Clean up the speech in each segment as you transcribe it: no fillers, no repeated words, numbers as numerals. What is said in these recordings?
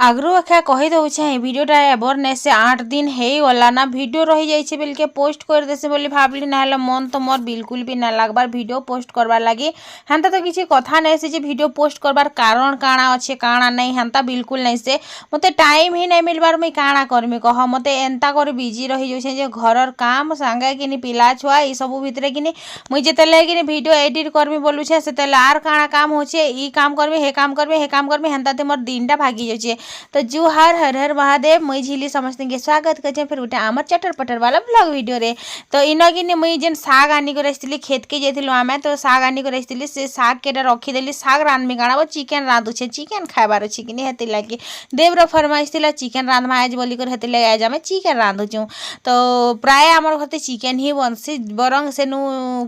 आगरू अखा कही दौचे भिडियोटा एवरनेस से 8 दिन हो गला ना वीडियो रही जाइए बोल के पोस्ट कर देसे बोली भावली ना मन तो मोर बिल्कुल भी ना लगबार वीडियो पोस्ट करवार लगी हेन्ता तो किसी कथा नहीं से वीडियो पोस्ट करवार कारण काଣା अच्छे काଣା नहीं हेन्ता बिल्कुल नहीं से मते टाइम ही नहीं मिलबार मुई काଣା करमी कह मते एंता कर बिजी रही जाऊे घर काम सांगे कि पिला छुआ ये सब भितर कि मुई जिते कि वीडियो एडिट करमी बोलुछे से आर काଣା काम होचे ई काम करमी हे काम करमी हेन्ता मोर दिनटा भागी जाऊे। तो जुहार हर हर महादेव मुई झिली समस्त के स्वागत करे फिर गोटे आमर चटर पटर वाला ब्लॉग वीडियो रे। तो इनगिन मुई जेन साग आनी कर आसली खेत के जाइलु आमे तो साग आनी कर आसली से साग के रखीदेली साग रांधमी काଣା चिकेन रांधुछे चिकेन खाइबार अच्छी कि हेती लगी देवर फरमाइश थी चिकेन रांधमा आज बोलिक हेती लगे आज आम चिकेन रांधुचु। तो प्राय आमर घर चिकेन ही बनसी बरंग सेनु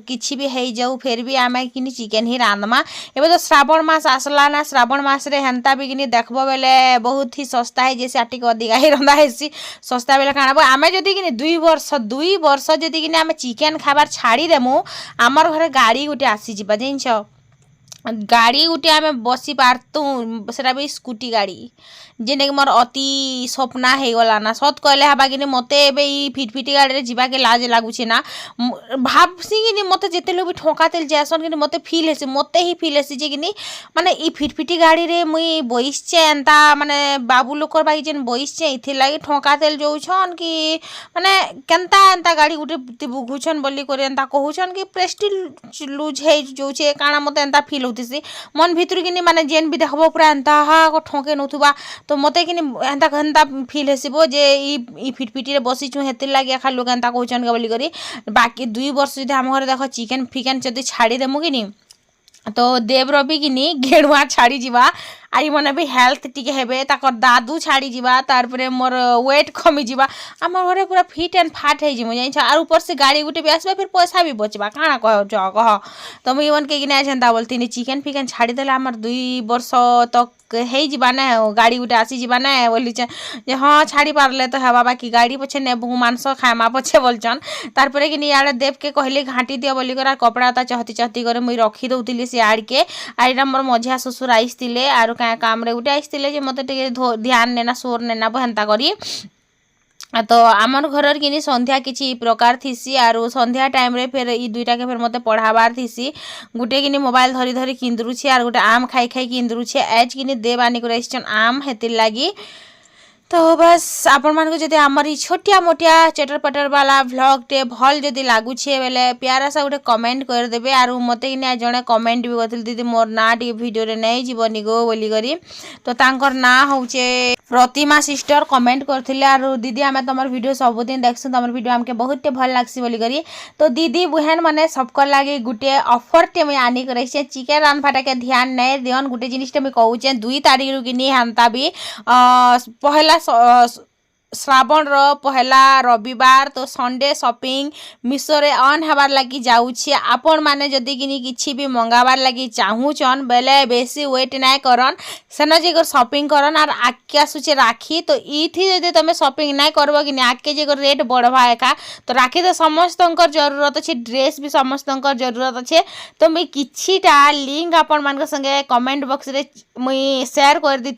किछि भी हो जाऊ फिर भी आम कि चिकेन ही रांधमा। एवं तो श्रावण मास आसला ना श्रावण मास रे हेन्ता भी कि देखबो बेले बहुत ही सस्ता है जैसे आटिक अधिका ही रंधा है सस्ता बेले खाना आम जदि कि 2 वर्ष जदि कि आम चिकेन खाबार छाड़देमु आमर घरे गाड़ी गोटे आसीज जिनस गाड़ी गोटे आम बसी पारतु से भी स्कूटी गाड़ी जेने कि मोर अति स्वप्ना हो गला ना सत कहले हवा कि मते एबे ई फिटफिटी गाड़ी जीवा के लाज लगुचे ना भावसी कि मते जिते लोग भी ठकाते जासन कि मते फील हेसी मते ही फील हेसी जे कि माने ई फिटफिटी गाड़ी रे मुई बइसचे एंता माने बाबू लोकर बाई जेन बइसचे इथे लागी ठकाते जोछन कि माने केनता एंता गाड़ी गुटे बुघुछन बोली करे एंता कहउछन कि प्रेस्टीज लूज हे जोछे काना मते एंता फील होतिसी मन भितर कि माने जेन भी देखबो पूरा एंता हा को ठके नथुबा तो मते कि एंता हेन्ता फील हेसिबो जे ई फिटफिटी रे बसीछु हेते लागी खा लोग एंता कहउछन के बोली करी बाकी 2 वर्ष जदि हम घर देख चिकेन फिकेन जदि छाड़ी देमु कि तो देवर भी कि घेड़ुआ छाड़ी जीवा आई मैंने भी हेल्थ टिके हेबे ताकर दादू छाड़ी जीवा तार परे मोर वेट कमी जीवा आम घरे पूरा फिट एंड फाट है जिमु जाइन आर ऊपर से गाड़ी गुटे भी आसबा फिर पैसा भी बचबा काଣା कह तो मुई मन के कि जेनता बोलती चिकेन फिकेन छाड़ी देला आमर 2 वर्ष तक हे जीवा ना गाड़ी गुटे आसी जीवा ना बोली जे हाँ छाड़ी पारले तो हेबा बाकी गाड़ी पछे नेबू मांस खाएमा पछे बोलचन तार परे कि इआड़े देव के कहली घाटी दियो बोली कर कपड़ा ता चहती चहती करे मुई रखी दउतिली से आड़ के आईरा मोर मझिया ससुर आइसतिले आरो क्या काम रे गुटे आइसतिले जे मते टिके ध्यान नेना सोर नेना हेन्ता करी। तो आमर घर कि संध्या किसी प्रकार थीसी आरो संध्या टाइम रे फिर ई दुईटा के फिर मते पढ़ाबार थीसी गुटे कि मोबाइल धरी धरी किंदरुछे आर गुटे आम खाई खाई किंदरुछे एज कि देव आनी कर आम हेतिर लागी। तो बस आपण मान जदि आमर छोटिया मोटिया चटर पटर वाला व्लॉग टे भल जदि लगुचे बेले प्यारा सा गोटे कमेंट करदेवे आर मते कि जड़े कमेंट भी करथिल दीदी मोर ना टी वीडियो रे नहीं जीवनी गो बोली करी तो तांकर ना होचे प्रतिमा सिस्टर कमेंट करथिले आर दीदी आमे तमर वीडियो सबुदिन देखसु तमर वीडियो हमके बहुत भल लागसी बोली करी। तो दीदी बहन माने सबकर लागी गुटे ऑफर टे मैं आनी करे चिकेन रानफाटा के ध्यान नहीं दियन गुटे जिनिस टे मैं कहूचे 2 तारीख रु कि हेन्ता भी पहला श्रावण रो पहला रविवार तो संडे शॉपिंग मिशो रे ऑन हबार लगी जाऊँचे आपण माने जदि किछि भी मंगाबार लगी चाहूचन बेले बेसी वेट नाय करन सेन जे शॉपिंग करन आर आके आसुचे राखी तो इथि जदि तमे शॉपिंग नाय करबो कि आके जे रेट बढ़वा एका तो राखी तो समस्तंकर जरूरत अच्छे ड्रेस भी समस्तंकर जरूरत अच्छे। तो मुई किछिटा लिंक आपण मान संगे कमेंट बॉक्स रे मुई शेयर कर दी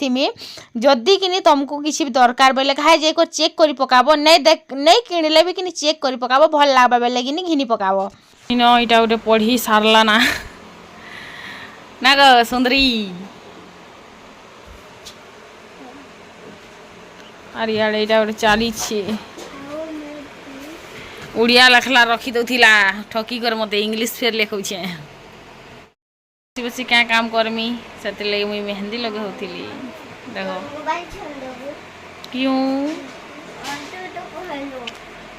जदि कि तुमको किसी भी दरकार बेले कहे जे चेक करी पकाबो नहीं किणले भी कि चेक करी पकाबो भल लागबा बेले कि घिनी पकाबो इनो इटा उटे पढ़ी सारला ना ना ग सुंदरी अरे यार इटा उटे चाली छे उड़िया लखला रखी दउथिला ठकी कर मते इंग्लिश फेर लेखौ छे बसी क्या काम करमी सेते ले मुई मेहंदी लगे होथिली देखो क्यों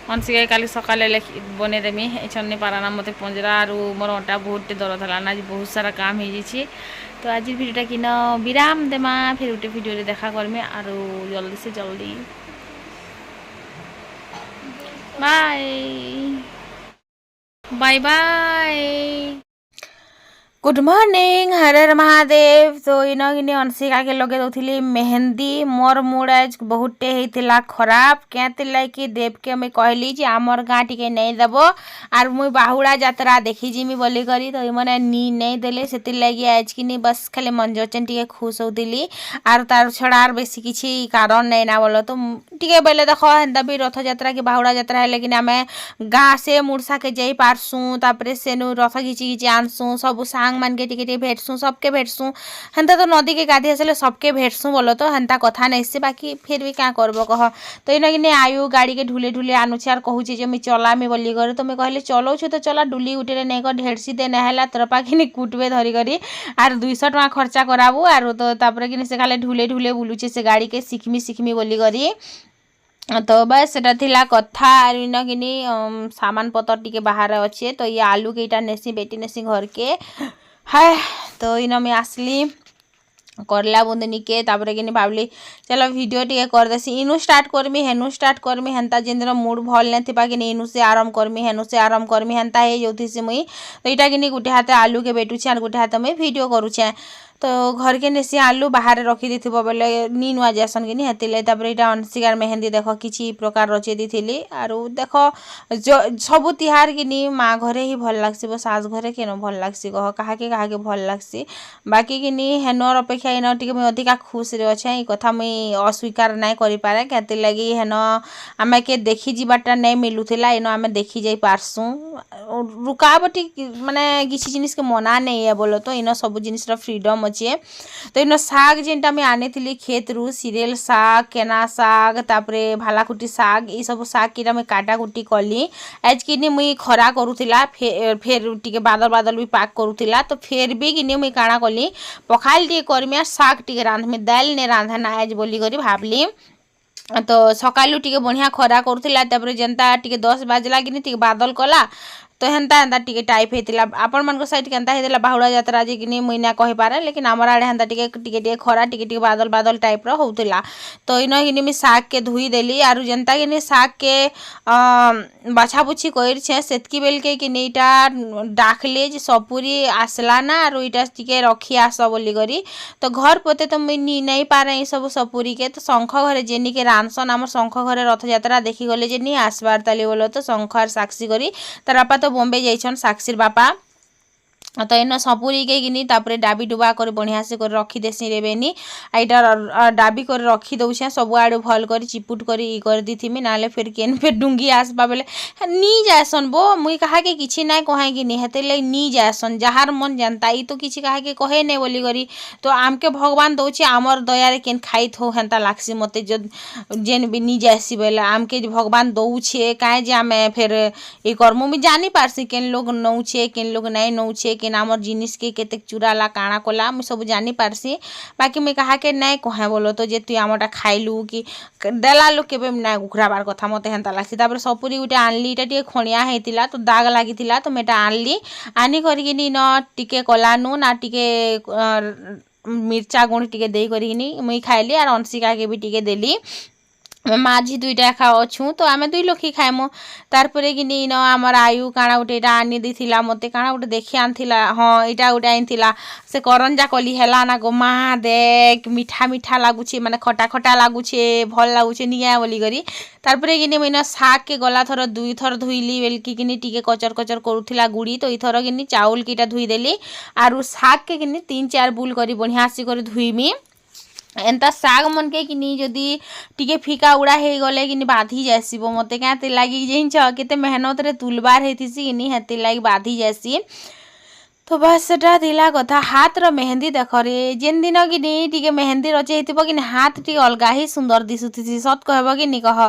मनसी काली सकाले बने देमी छन्नी पाराना मते पंजरा आरु मोर अटा बहुत दर्द हला ना बहुत सारा काम हो जाइए। तो आज वीडियोटा कि विराम देमा फिर गोटे वीडियो रे देखा करमी आरु जल्दी से जल्दी bye bye bye. Good morning Har Har Mahadev. तो इन कि अंशिका के लगे दौली मेहंदी मोर मूड आज बहुत होता खराब क्या कि देव के मुई कहली जे आमर गाँ टी नहीं देव आर मुई बाहुड़ा यात्रा देखी जिमी बोली करी तो इमने नहीं देले से लगी आज कि बस खाली मंजोचन टी खुश होती आर तार छड़ा बेसी किसी कारण नहीं ना बोलो तो टे बोले देख हेन्ता भी रथ यात्रा कि बाहुड़ा यात्रा है लेकिन आम गाँ से मुड़सा के जाइ पार्सुँ तापर सेनु रथ घिची घिची आनसुँ सब सांग मान के टिके भेटसुँ सबके भेटसुँ हेन्ता तो नदी के गाधी आसले सबके भेटसुँ बोलो तो हेन्ता कथा नहीं से बाकी फिर भी क्या करब कह तो इन कि आयु गाड़ी के ढुले ढुले आनुचे आर कहूचे जे मुई चलामी बोली कर तो मुई कहली चलाऊछु तो चला डुली गुटे नहीं कर ढेड़सी दे नाला तोर पाखे कुटबे धरी करी आर 200 टका खर्चा कराबू आर तो तापर कि से खाली ढुले ढुले बुलुचे से गाड़ी के शिखमी बोली करी तो बस सेटा थिला कथा आर इन कि सामान पतर टिके बाहर अच्छे तो ये आलू के इटा नेसी बेटी नेसी घर के हाय तो इन मैं आसली करला बुंदनी के तापर कि भावली चलो वीडियो टे करदेसी इनु स्टार्ट करमी हेनु स्टार्ट करमी हेन्ता जेन दिन मूड भल नहीं कि इनु से आरंभ करमी हेनु से आरंभ करमी हेन्ता है जो से मुई तो यहाँ कि गोटे हाथ आलू के बेटुचे और गोटे हाथ मुई वीडियो करुचे तो घर के नेसी आलू बाहर रखी दी बोले नी नुआ जासन कि हेतिले यहाँ अंशिकार मेहंदी देख किसी प्रकार रचे दी आर देख जो सबू तिहार कि माँ घरे ही भल लगसी सास घरे केन भल लगसी कह क्या भल लगसी बाकी कि हेनर अपेक्षा इन टे मुझे अधिका खुश रे अच्छे ये कथा मुई अस्वीकार नहीं करें क्या लगी हेन आम के देखी जाटा नहीं मिलूला इन आम देखी जा पार्सुँ रुकावटी माने किसी जिनिस के मना नहीं है बोलो तो इन सब जिनिस फ्रीडम अच्छे तो इन साग जेनटा मुझे आनी थी खेत रू सिरेल साग केना साग तापरे भालाकुटी साग ये सब साग की मुझे काटाकुटी कली आज कि मुई खरा करूला फेर टे बादल बादल भी पाक करूला तो फिर भी कि मुई काଣା कली पखाल टे करमी आ साग टे रांधमी दाल ने रांधना आज बोली करी भावली तो सकालू टे बढ़िया खरा करूला तापर जेनता टे 10 बाजला कि बादल कला तो हेन्ता हेन्ता टिके टाइप होता आपण मान साइड केन्ता होता बाहुड़ा यात्रा जे कि मुई ना कहि पारे लेकिन आमर आड़े हेन्ता टिके टिके खरा टिके बादल बादल टाइप रो होउतिला तो इन कि मुई साग के धुई देली आरु जेन्ता कि साग के बाछा बुछी करछे सेतकी बेल के कि इटा डाकले जे सपुरी आसला ना आरु इटा टिके रखी आस बोली करी तो घर पोते तो मुई नी नहीं पारे ये सब सपुरी के तो शंख घरे जेनी के रानसन आमर शंख घरे रथ यात्रा देखी गले जे नी आसबार ताली बोलो तो शंख आर साक्षी करी तार बापा तो बॉम्बे जाइछन साक्षीर बापा तो इन सपुरी के कि तापर डाबी डुबा कर बढ़िया से कर रखी देसी रेबेनी यहाँ डाबी कर रखी दौछे सब आड़े भल कर चिपुट कर दी थी ना फिर केन फिर डुंगी आसबा बेले नी जासन बो मुई कहा के किसी ना कहे कि हेते नी जासन जहार मन जानता ई तो किसी कहा के कहे नहीं बोली करी तो आमके भगवान दौचे आमर दयारे केन खाई थो हेन्ता लागसी मते जो जेन भी नी जासी बोले आमके भगवान दौछे काहे जे आमे फिर ये कर्म मुई जानी पारसी केन लोग नौछे केन लोग नहीं नौछे कि आमर जिनिस के केते चुराला काଣା कला मुझे सब जानी पारसी बाकी मुझे कहा के नहीं कहे बोलो तो जे तु आमटा खाइलु कि देला लोग के ना घुराबार कथा मत हेन्ता लागसी तापर सपुरी गोटे आनली इटा टिके खणिया होता तो दाग लगी तो मैं आनली आनी करके न टिके कला नून आ टिके मिर्चा गुण टिके दे करी मुई खाइली और अंशिका के भी टिके देली माझी दुईटा खा अच्छू तो आम 2 लोग ही खाएमु तारपरे कि इन आमर आयु काଣା गोटे आनी देथिला मते काଣା गोटे देखि आनथिला हाँ यहाँ गोटे आनीला से करंजा कली है ना गो माँ देख मीठा मीठा लगुचे माने खटा खटा लगुचे भल लगुचे निया बोली करी तारपरे कि मुझे साग के गला थर 2 थर धुईली बेलकी कि टिके कचर कचर करूला गुड़ी तो इथर कि चाउल कीटा धुईदेली आरु साग के कि 3-4 बुल करी बढ़िया से कर धुईमी एंता साग मन के कि जदि टिके फिका उड़ा हो गले कि बाधी जासी मत क्या लगी जाइन केते मेहनत रे तुलबार होती कि हेती लगी बाधी जासी तो बस सेटा थिला कथा हाथ रो मेहंदी देख रे जेन दिन कि टिके मेहंदी रचे हितबो कि हाथ टी अलगा ही सुंदर दिसुथि सत कहबो कि कह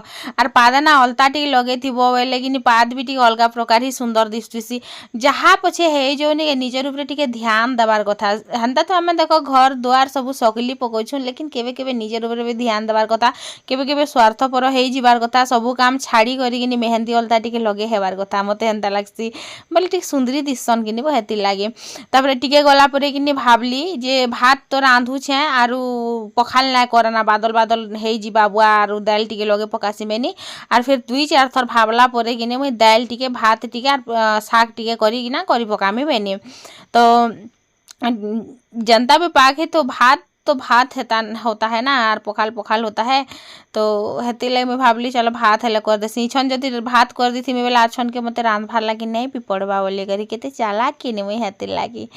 आर पादना अलता टी लगेथिबो बेले कि पाद भी टी अलगा प्रकार ही सुंदर दिसुथि जहाँ पछे हे जो निजर ऊपर टिके ध्यान देवार कथा हेन्ता तो आम देख घर द्वार सब सकली पकोछु लेकिन केबे केबे निजर ऊपर भी ध्यान देवार कथा केबे केबे स्वार्थपर हो जिबार कथा सबू काम छाड़ी करी मेहंदी अलता टिके लगे हेबार कथा मते हेन्ता लागसी बोले टिके सुंदरी दिसन कि हेती लागे तापर टिके गला परे कि भावली जे भात तो रांधुछे आरु पखाल ना करना बादल बादल हे जिबा बुआ आरु दाल टिके लगे पकासीमेनी आर फिर 2-4 थर भावला परे कि मुई दाल टिके भात टिके साग टिके करी पकामी बेनी तो जनता भी पाक है तो भात होता है ना और पखाल पखाल होता है तो हेती लगे मैं भावली चलो भात हेले कर देसी छन जदि भात कर दी थी मैं बेला छन के मते रांध भार लगी नहीं भी पड़वा बोले करी केते चालाक कि नहीं मुई हेती लगी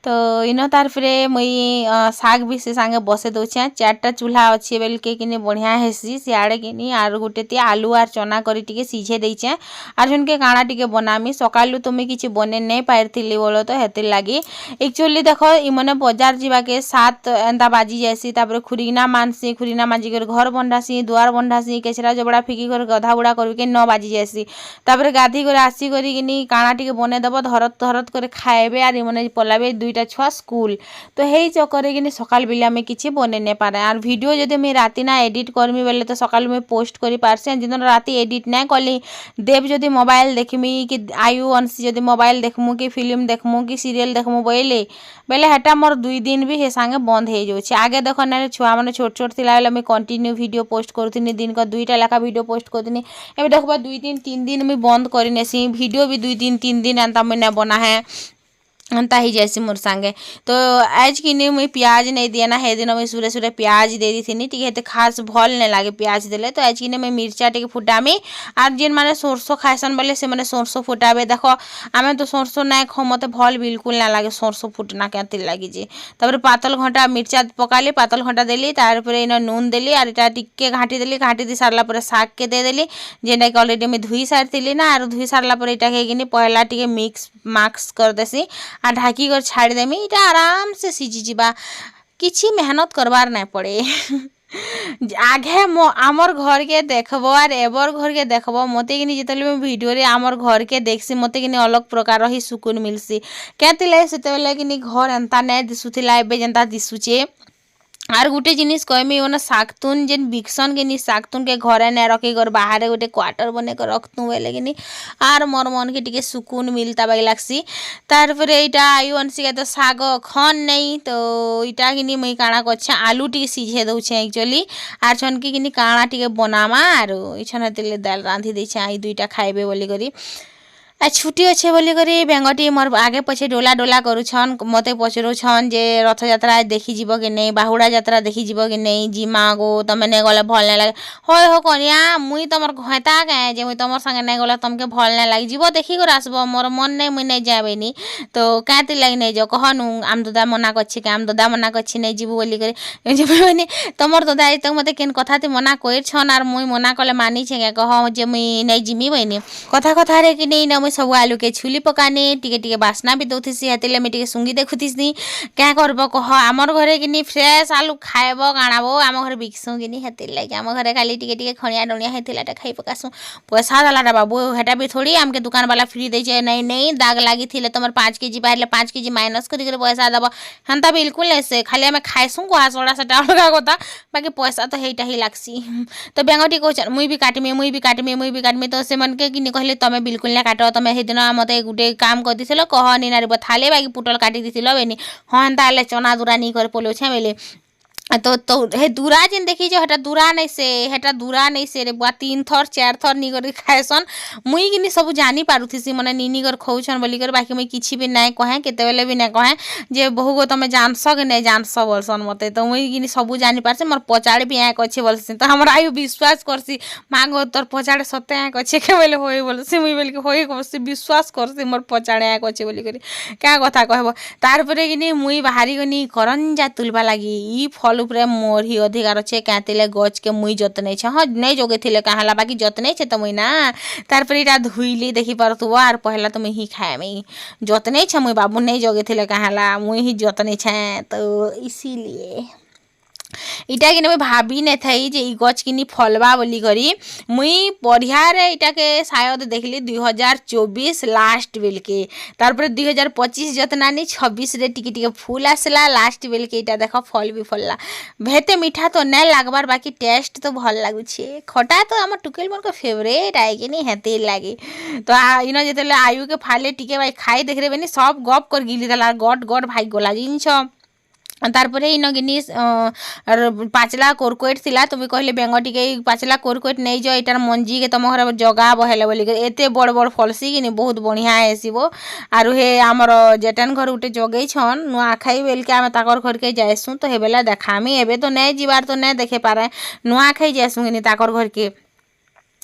तो इन तार फिर मुई शाग भी से सांगे बसे दौचे 4टा चूल्हा अच्छे बेल के किनी बढ़िया हेसी सियाड़े किनी आर गोटे ती आलू आर चना करी टिके सीझे देचे आर जन के काଣା टिके बनामी सकालू तो मुई किछि बने नहीं पारथिली बोलो तो हेतिर लागी एक्चुअली देखो इमने बाजार जीवा के 7 एंता बाजी जासी तापर खुरीना मानसी खुरीना मांजी कर घर बंधासी दुआर बंधासी केचरा जबड़ा फिकी कर गधा बुड़ा कर के 9 बाजी जासी तापर गाधी कर आसी करी किनी काଣା टिके बने दब धरत धरत कर खाएबे आर इमने पलाबे 2टा छुआ स्कूल तो हे चक्कर कि सकाल बेला में किसी बने नहीं पारे और वीडियो जदि मुझे राति ना एडिट करमी बेले तो सकाल में पोस्ट करी पारसी जिन राति एडिट नहीं कली देव जदि मोबाइल देखमी कि आयु अंशी जदि मोबाइल देखमु कि फिल्म देखमु कि सीरियल देखमु बोले बेले हेटा मोर 2 दिन भी हे सांगे बंद हो जाऊे आगे देख ना छुआ मैंने छोट छोट थी बेले मुझे कंटिन्यू वीडियो पोस्ट करूनी दिन का 2टा लेखा वीडियो पोस्ट करूनी ए देख 2 दिन 3 दिन मुझे बंद करनेसी वीडियो भी 2 दिन 3 दिन एंता मैंने बना है अंता ही जैसी मोर सांगे तो आज कि नहीं मुई प्याज नहीं दिया ना हे दिन मुई सुरे सुरे प्याज दे दी थी ठीक है तो खास भल नहीं लगे प्याज देले तो आज कि नहीं मुई मिर्चा टे फुटामी आर जेन माने सोरसो खाएसन बोले से माने सोरसो फुटाबे देखो आमे तो सोरसो ना खो मते भल बिल्कुल ना लगे सोरसो फुटना के लगी जे तापर पातल घंटा मिर्चा पकाली पातल घंटा देली तार परे इन नून देली आर इटा टिके घाटी देली घाटी दी सारला परे साग के दे देली जेना कि ऑलरेडी मैं धुई सारतिली ना आर धुई सारला परे इटा के किनी पहला टिके मिक्स कर देसी आ ढाकी कर छाड़ी देमी इटा आराम से सीझी जीवा किछि मेहनत करवार नहीं पड़े आगे आमर घर के देखबो और एबर घर के देखबो मते कि जितले मैं वीडियो रे आमर घर के देखसी मते कि अलग प्रकार ही सुकून मिलसी कहते से कि घर एंता नहीं दिशुला एबे जेंता दिशुचे आर गोटे जिनिस कहमी ओना शागतुन जेन बिकसन के शागतुन के घरे नहीं रखी कर बाहर गोटे क्वार्टर बने कर रखतु बोले कि आर मोर मन के टिके सुकून मिलता बागी लागसी तार पर इटा आयु अंशी के तो शाग खन नहीं तो इटा कि मुई काଣା करछे आलू टिके सीझे दउछे एक्चुअली आर छन के कि काଣା टिके बनामा आर इछन तेले दाल रांधी देछे आई 2टा खाइबे बोली करी छुट्टी अच्छे बोली करी बेंगटी मोर आगे पछे डोला डोला करुछन मते पचरुछन जे रथ यात्रा देखी जीव कि नहीं बाहुड़ा यात्रा देखी जीव कि नहीं जिमा गो तमे नहीं गले भल नहीं लगे होय हो कनिया मुई तमर घता के जे मुई तमर संगे नहीं गले तमके भल नहीं लगे जीव देखी कर आसबो मोर मन नहीं मुई नहीं जाबेनी तो काती लगी नहीं जो कहनु आम दादा मना करछि के आम दादा मना करछि नहीं जीव बोली करी जेबे तमर दादा आज तक मते केन कथा ती मना कइर छन आर मुई मना कले मानी छे के कह जे मुई नहीं जिमी बइनी कथा कथा रे कि नहीं न सब आलू के छुली पकानी टिके टिके बासना भी दौथी हेतिले मैं टिके सुंगी देखुथी क्या करब कह आमर घरे कि फ्रेश आलू खाएब काणाब आम घर बिकसु कि हेतिर लगे आम घरे खाली टिके टिके खणिया डणिया होता खाई पकासु पैसा देला बाबू हेटा भी थोड़ी आमके दुकान वाला फ्री दे नहीं नहीं दाग लगी थी तुम 5 केजी बाहर 5 केजी माइनस कर पैसा दब हेन्ता बिल्कुल नहीं से खाली आम खाएसु कहा सड़ा से अलग कथा बाकी पैसा तो हेटा ही लागसी तो बेंगटी कह मुई भी काटमी तो से मन के कहले तुम बिल्कुल नहीं काट तुम सेदिन मत गोटे काम कर दी कह नी नारी थाले बाकी पुटल काटी दी बेनी हाँ हेन्ता चना दूरा नहीं कर पलोछे बेले तो हे दूरा जेन देखी जो हेटा दूरा नहीं से रे बुआ 3 थर 4 थर नी कर खाएसन मुई कि सब जानी पारुथी मने नीनी कर खौछन बोली कर बाकी मुई किछि भी नहीं कहे केते बेले भी नहीं कहे जे बहु गो तमे जानस कि नहीं जानस बोलसन मते तो मुई कि सब जानी पारसे मोर पचाड़े भी आँख अच्छे बोलसी तो हमरा आयु विश्वास करसी माँ गो तोर पचाड़े सत्य आँख अच्छे के बोले होई बोलसी मुई बोल के होई करसी विश्वास करसी मोर पचाड़े आँख अच्छे बोली कर क्या कथा कहबो तार परे कि मुई बाहरी गनी करंजा तुलबा लगी ई फल उपरे मोर ही अधिकार अच्छे कहते गच के मुई जतने छे हाँ नहीं जोगे थे कहाला बाकी जतने छे तो मुई ना तार पर इटा धुईली देखी पारथुब आर पहला तो मुई ही खाए मुई जतने छे मुई बाबू नहीं जोगे थे कहाला मुई ही जतने छे तो इसीलिए इटा कि मुई भाभी नहीं थी जे गच कि फलवा बोली करी मुई बढ़िया रे इटा के शायद देखली 2024 लास्ट बेल के तार पर 2025 जतना नहीं 26 रे टिके टिके फूल आसला लास्ट बेल के इटा देख फल भी फलला भेते मीठा तो नहीं लागबार बाकी टेस्ट तो भल लगुचे खटा तो आम टुकेल मोर फेवरेट आए कि नहीं हेते लगे तो इन जो आयु के फाले टिके भाई खाई देख रे सब गप कर गिली देला गट गट भाई गला जिनछ तारपरे इन गिनी पाचला कोरकोट थिला तुम्हें कहले बेंग टिके पाचला कोरकोट नहीं जाओ यार मंजी के तुम घर जगा बहेले बोलिक एते बड़ बड़ फलसी कि बहुत बढ़िया आसब आरु हे आमर जेटन घर गोटे जगई छन नुआ खाई बेल के आम ताकर घर के जाएसु तो हे बेला देखामी एबे तो नहीं जीवार तो नहीं देखे पारे नुआ खाई जाएसु कि ताकर घर के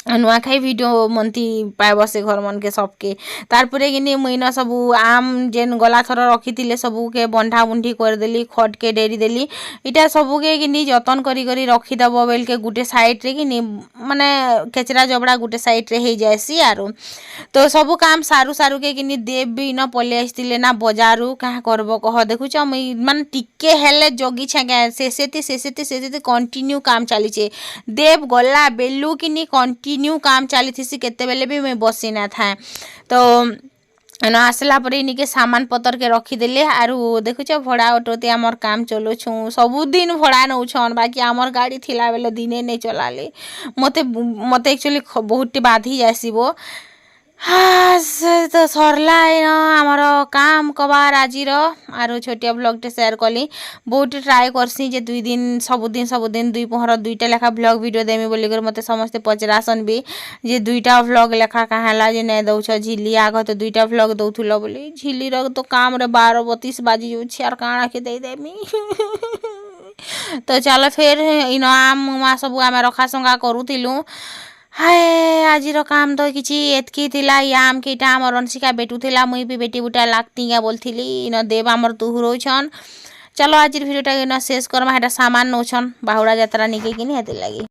नुआखाई भिडियो मनती पाइब से घर मन के सबके तारपरे कि मुइन सबू आम जेन गला थर रखी थे सबू के बंधा बुंधी करदेली खट के डेरी देली इटा सबू के कि जतन करी रखीदब बेल के गुटे साइड रे कि माने केचरा जबड़ा गुटे साइड रे हो जाएसी आरो तो सबू काम सारू सारू के कि देव भी इन पलि आसते ना बजारू क्या करब कह देखुच मुई माने टिके हेले जगी छे से कंटिन्यू काम चलीचे देव गला बेलू कि कंटिन्यू काम चली थी केते बेले भी मैं बसी ना था तो आसला पर इनिके सामान पतर के रखीदेले आरु देखुच भड़ा ऑटोते आमर काम चलुछु सबुदिन भड़ा नौछन बाकी आमर गाड़ी थिला बेले दिने नहीं चलाले मते मते एक्चुअली बहुत बाधी जासिबो हाँ तो सरला आमर काम कबार आज आरो छोटिया ब्लॉग शेयर कली बहुत ट्राए करसी जे दुई दिन सबुदिन दुई पहर दुईटा लेखा ब्लॉग वीडियो देमी बोलिकर मते समस्ते पचरासन भी जे दुईटा ब्लॉग लेखा कहाला जे नहीं दौछ झिली आग तो दुईटा ब्लॉग दौथुल बोली झिली तो काम रे 12:32 बाजी जाऊँ आर काଣା के दे देमी तो चलो फिर इन आम उमा सब आम रखासंगा करूँ हाय आज काम तो किसी एतकी थिला या आम के आम रनसिका बेटू थिला मुई भी बेटी बुटा लागती क्या बोलती इन देव आमर तुहरो छन चलो आज भिडियोटा शेष करमा हेटा सामान नौछन बाहुड़ा यात्रा निके कि हेती लगी।